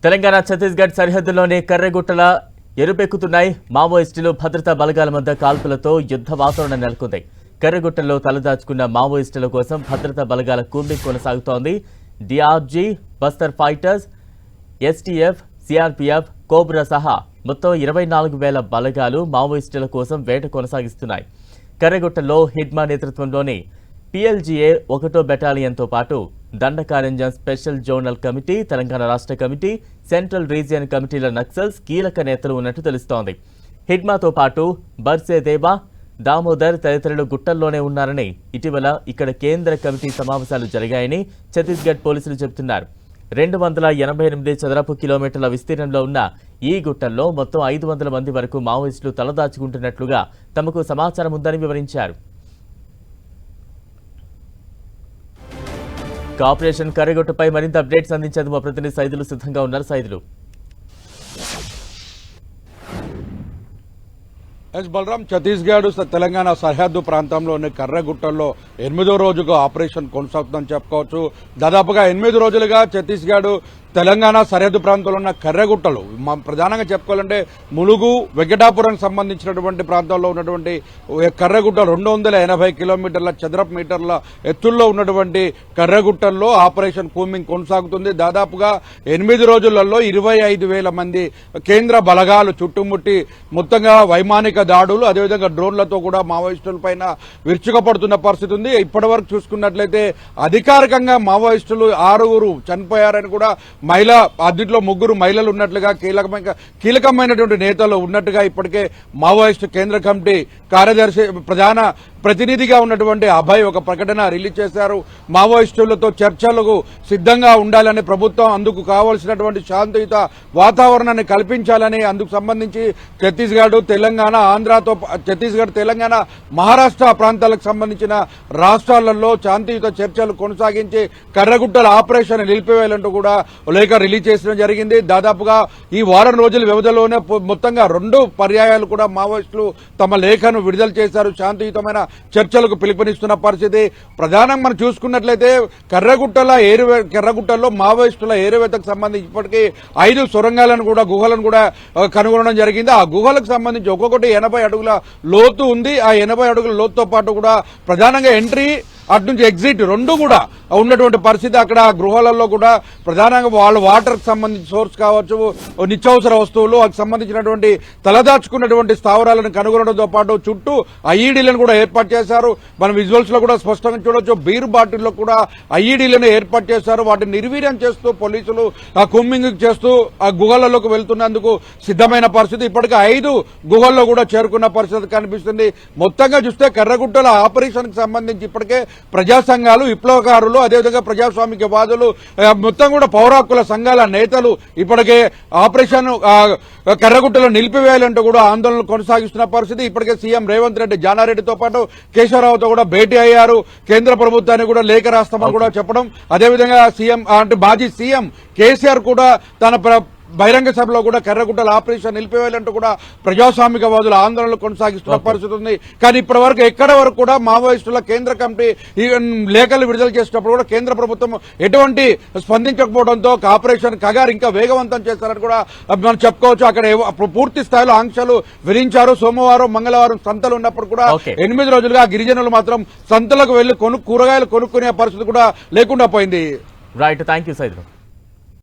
తెలంగాణ ఛత్తీస్గఢ్ సరిహద్దులోని కర్రెగుట్టల ఎరుపెక్కుతున్నాయి. మావోయిస్టులు భద్రతా బలగాల మధ్య కాల్పులతో యుద్ధ వాతావరణం నెలకొంది. కర్రెగుట్టల్లో తలదాచుకున్న మావోయిస్టుల కోసం భద్రతా బలగాల కూంబింగ్ కొనసాగుతోంది. DRG, Bastar fighters, STF, CRPF, cobra సహా మొత్తం 24,000 బలగాలు మావోయిస్టుల కోసం వేట కొనసాగిస్తున్నాయి. కర్రెగుట్టల్లో హిడ్మా నేతృత్వంలోని PLGA 1వ బెటాలియన్తో పాటు Dandakaranya special zonal committee, Telangana రాష్ట్ర కమిటీ, సెంట్రల్ రీజియన్ కమిటీల నక్సల్స్ కీలక నేతలు ఉన్నట్టు తెలుస్తోంది. హిడ్మాతో పాటు బర్సేదేవా, దామోదర్ తదితరులు గుట్టల్లోనే ఉన్నారని ఇటీవల ఇక్కడ కేంద్ర కమిటీ సమావేశాలు జరిగాయని ఛత్తీస్గఢ్ పోలీసులు చెబుతున్నారు. 288 చదరపు కిలోమీటర్ల విస్తీర్ణంలో ఉన్న ఈ గుట్టల్లో మొత్తం 500 మంది వరకు మావోయిస్టులు తలదాచుకుంటున్నట్లుగా తమకు సమాచారం ఉందని వివరించారు. ఆపరేషన్ కర్రెగుట్టపై మరింత అప్డేట్స్ అందించేందుకు మా ప్రతినిధి సైదులు సిద్ధంగా ఉన్నారు. సైదులు. బలరాం, ఛత్తీస్గఢ్ తెలంగాణ సరిహద్దు ప్రాంతంలోని కర్రెగుట్టల్లో 8వ రోజుగా ఆపరేషన్ కొనసాగుతుందని చెప్పుకోవచ్చు. దాదాపుగా 8 రోజులుగా ఛత్తీస్గఢ్ తెలంగాణ సరిహద్దు ప్రాంతంలో ఉన్న కర్రెగుట్టలు ప్రధానంగా చెప్పుకోవాలంటే ములుగు, వెంకటాపురానికి సంబంధించినటువంటి ప్రాంతాల్లో ఉన్నటువంటి కర్రెగుట్ట 280 కిలోమీటర్ల చదరపు మీటర్ల ఎత్తుల్లో ఉన్నటువంటి కర్రెగుట్టల్లో ఆపరేషన్ కూంబింగ్ కొనసాగుతుంది. దాదాపుగా 8 రోజులలో 25,000 మంది కేంద్ర బలగాలు చుట్టుముట్టి మొత్తంగా వైమానిక దాడులు, అదేవిధంగా డ్రోన్లతో కూడా మావోయిస్టుల పైన విరుచుకుపడుతున్న పరిస్థితి ఉంది. ఇప్పటి చూసుకున్నట్లయితే అధికారికంగా మావోయిస్టులు 6 చనిపోయారని కూడా అందులో 3 మహిళలు ఉన్నట్లుగా కీలకమైనటువంటి నేతలు ఉన్నట్టుగా ఇప్పటికే మావోయిస్టు కేంద్ర కమిటీ కార్యదర్శి ప్రధాన ప్రతినిధిగా ఉన్నటువంటి అభయ్ ఒక ప్రకటన రిలీజ్ చేశారు. మావోయిస్టులతో చర్చలకు సిద్ధంగా ఉండాలని, ప్రభుత్వం అందుకు కావలసినటువంటి శాంతియుత వాతావరణాన్ని కల్పించాలని, అందుకు సంబంధించి ఛత్తీస్గఢ్, తెలంగాణ, ఛత్తీస్గఢ్, తెలంగాణ, మహారాష్ట్ర ప్రాంతాలకు సంబంధించిన రాష్ట్రాలలో శాంతియుత చర్చలు కొనసాగించి కర్రెగుట్టల ఆపరేషన్ నిలిపివేయాలంటూ కూడా లేఖ రిలీజ్ చేయడం జరిగింది. దాదాపుగా ఈ వారం రోజుల వ్యవధిలోనే మొత్తంగా 2 పర్యాయాలు కూడా మావోయిస్టులు తమ లేఖను విడుదల చేశారు. శాంతియుతమైన చర్చలకు పిలుపునిస్తున్న పరిస్థితి ప్రధానంగా మనం చూసుకున్నట్లయితే కర్రెగుట్టల్లో మావోయిస్టుల ఏరువేతకు సంబంధించి ఇప్పటికీ 5 సొరంగాలను కూడా, గుహలను కూడా కనుగొనడం జరిగింది. ఆ గుహలకు సంబంధించి ఒక్కొక్కటి 80 అడుగుల లోతు ఉంది. ఆ 80 అడుగుల లోతుతో పాటు కూడా ప్రధానంగా ఎంట్రీ, అటు నుంచి ఎగ్జిట్ 2 కూడా ఉన్నటువంటి పరిస్థితి. అక్కడ గృహాలలో కూడా ప్రధానంగా వాళ్ళ వాటర్కి సంబంధించి సోర్స్ కావచ్చు, నిత్యావసర వస్తువులు, వాటికి సంబంధించినటువంటి తలదాచుకున్నటువంటి స్థావరాలను కనుగొనడంతో పాటు చుట్టూ ఐఈడీలను కూడా ఏర్పాటు చేశారు. మనం విజువల్స్ లో కూడా స్పష్టంగా చూడొచ్చు. బీర్ బాటిల్లో కూడా ఐఈడీలను ఏర్పాటు చేశారు. వాటిని నిర్వీర్యం చేస్తూ పోలీసులు ఆ కూంబింగ్ చేస్తూ ఆ గుహలలోకి వెళ్తున్నందుకు సిద్ధమైన పరిస్థితి. ఇప్పటికే 5 గుహల్లో కూడా చేరుకున్న పరిస్థితి కనిపిస్తుంది. మొత్తంగా చూస్తే కర్రెగుట్టల ఆపరేషన్ కి సంబంధించి ఇప్పటికే ప్రజా సంఘాలు, విప్లవకారులు, అదేవిధంగా ప్రజాస్వామికవాదులు, మొత్తం కూడా పౌర హక్కుల సంఘాల నేతలు ఇప్పటికే ఆపరేషన్ కర్రెగుట్టలో నిలిపివేయాలంటూ కూడా ఆందోళనలు కొనసాగిస్తున్న పరిస్థితి. ఇప్పటికే సీఎం రేవంత్ రెడ్డి జానారెడ్డితో పాటు కేశవరావుతో కూడా భేటీ అయ్యారు. కేంద్ర ప్రభుత్వానికి కూడా లేఖ రాస్తామని కూడా చెప్పడం, అదేవిధంగా మాజీ సీఎం కేసీఆర్ కూడా తన బహిరంగ సభలో కూడా కర్రెగుట్టల ఆపరేషన్ నిలిపివేయాలంటూ కూడా ప్రజాస్వామికవాదుల ఆందోళనలు కొనసాగిస్తున్న పరిస్థితి ఉంది. కానీ ఇప్పటి వరకు ఎక్కడ వరకు కూడా మావోయిస్టుల కేంద్ర కమిటీ లేఖలు విడుదల చేసినప్పుడు కూడా కేంద్ర ప్రభుత్వం ఎటువంటి స్పందించకపోవడంతో ఆపరేషన్ కగారు ఇంకా వేగవంతం చేస్తారని కూడా మనం చెప్పుకోవచ్చు. అక్కడ పూర్తి స్థాయిలో ఆంక్షలు విధించారు. సోమవారం, మంగళవారం సంతలు ఉన్నప్పుడు కూడా 8 రోజులుగా గిరిజనులు మాత్రం సంతలకు వెళ్లి కూరగాయలు కొనుక్కునే పరిస్థితి కూడా లేకుండా పోయింది. Right, thank you Saidulu.